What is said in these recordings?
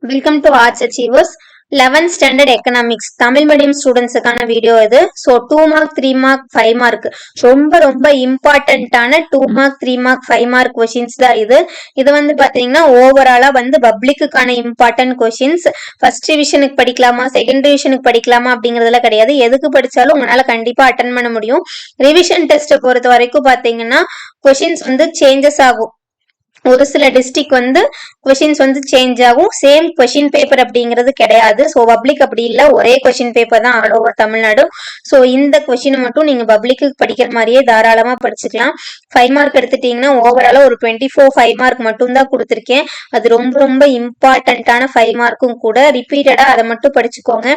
Welcome to arts achievers 11th standard economics Tamil medium ஸ்டூடெண்ட்ஸுக்கான video இது. So 2 mark 3 mark 5 mark ரொம்ப ரொம்ப இம்பார்ட்டன்டான 2 மார்க் 3 மார்க் 5 மார்க் கொஷின்ஸ் தான் இது. இது வந்து பார்த்தீங்கன்னா ஓவராலாக வந்து பப்ளிக்குக்கான இம்பார்ட்டன்ட் கொஷின்ஸ். ஃபர்ஸ்ட் டிவிஷனுக்கு படிக்கலாமா செகண்ட் டிவிஷனுக்கு படிக்கலாமா அப்படிங்கிறதுல கிடையாது. எதுக்கு படித்தாலும் உங்களால் கண்டிப்பாக அட்டன் பண்ண முடியும். ரிவிஷன் டெஸ்ட்டை பொறுத்த வரைக்கும் பார்த்தீங்கன்னா கொஷின்ஸ் வந்து சேஞ்சஸ் ஆகும். ஒரு சில டிஸ்ட்ரிக்ட் வந்து கொஷின்ஸ் வந்து சேஞ்ச் ஆகும். சேம் கொஷின் பேப்பர் அப்படிங்கிறது கிடையாது. ஸோ பப்ளிக் அப்படி இல்லை, ஒரே கொஷின் பேப்பர் தான் ஆல் ஓவர் தமிழ்நாடு. ஸோ இந்த கொஷினை மட்டும் நீங்கள் பப்ளிக்கு படிக்கிற மாதிரியே தாராளமாக படிச்சுக்கலாம். 5 மார்க் எடுத்துட்டீங்கன்னா ஓவராலாக ஒரு 24 5 மார்க் மட்டும் தான் கொடுத்துருக்கேன். அது ரொம்ப ரொம்ப இம்பார்ட்டண்ட்டான 5 மார்க்கும் கூட. ரிப்பீட்டடாக அதை மட்டும் படிச்சுக்கோங்க.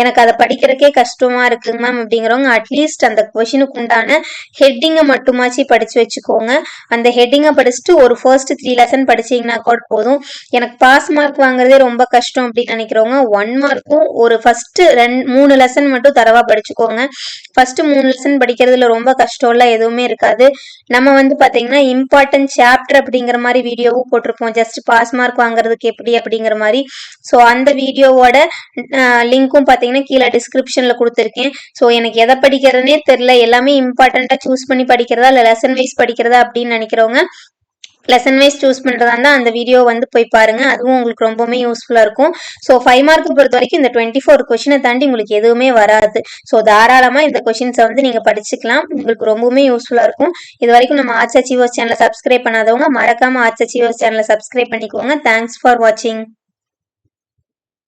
எனக்கு அதை படிக்கிறதுக்கே கஷ்டமா இருக்குங்க மேம் அப்படிங்கிறவங்க அட்லீஸ்ட் அந்த கொஷினுக்கு உண்டான ஹெட்டிங்கை மட்டுமாச்சு படிச்சு வச்சுக்கோங்க. அந்த ஹெட்டிங்கை படிச்சுட்டு ஒரு ஃபர்ஸ்ட் 3 லெசன் படிச்சீங்கன்னா கூட போதும். எனக்கு பாஸ் மார்க் வாங்குறதே ரொம்ப கஷ்டம் அப்படின்னு நினைக்கிறவங்க 1 மார்க்கும் ஒரு ஃபர்ஸ்ட் 3 லெசன் மட்டும் தரவா படிச்சுக்கோங்க. ஃபர்ஸ்ட் 3 லெசன் படிக்கிறதுல ரொம்ப கஷ்டம்ல எதுவுமே இருக்காது. நம்ம வந்து பாத்தீங்கன்னா இம்பார்ட்டன்ட் சாப்டர் அப்படிங்கிற மாதிரி வீடியோவும் போட்டிருப்போம், ஜஸ்ட் பாஸ் மார்க் வாங்குறதுக்கு எப்படி அப்படிங்கிற மாதிரி. ஸோ அந்த வீடியோவோட லிங்க்கும் பார்த்தீங்கன்னா கீழே டிஸ்கிரிப்ஷனில் கொடுத்துருக்கேன். ஸோ எனக்கு எதை படிக்கிறதுனே தெரில, எல்லாமே இம்பார்ட்டண்ட்டாக சூஸ் பண்ணி படிக்கிறதா இல்லை லெசன் வைஸ் படிக்கிறதா அப்படின்னு நினைக்கிறவங்க லெசன் வைஸ் சூஸ் பண்ணுறதா இருந்தால் அந்த வீடியோ வந்து போய் பாருங்க. அதுவும் உங்களுக்கு ரொம்பவுமே யூஸ்ஃபுல்லாக இருக்கும். ஸோ 5 மார்க்கு பொறுத்த வரைக்கும் இந்த 24 கொஷினை தாண்டி உங்களுக்கு எதுவுமே வராது. ஸோ தாராளமாக இந்த கொஷின்ஸை வந்து நீங்கள் படிச்சுக்கலாம். உங்களுக்கு ரொம்பவுமே யூஸ்ஃபுல்லாக இருக்கும். இது வரைக்கும் நம்ம ஆர்ட்ஸ் அச்சீவர்ஸ் சேனலை சப்ஸ்கிரைப் பண்ணாதவங்க மறக்காம ஆர்ட்ஸ் அச்சீவர்ஸ் சேனலை சப்ஸ்கிரைப் பண்ணிக்கோங்க. தேங்க்ஸ் ஃபார் வாட்சிங்.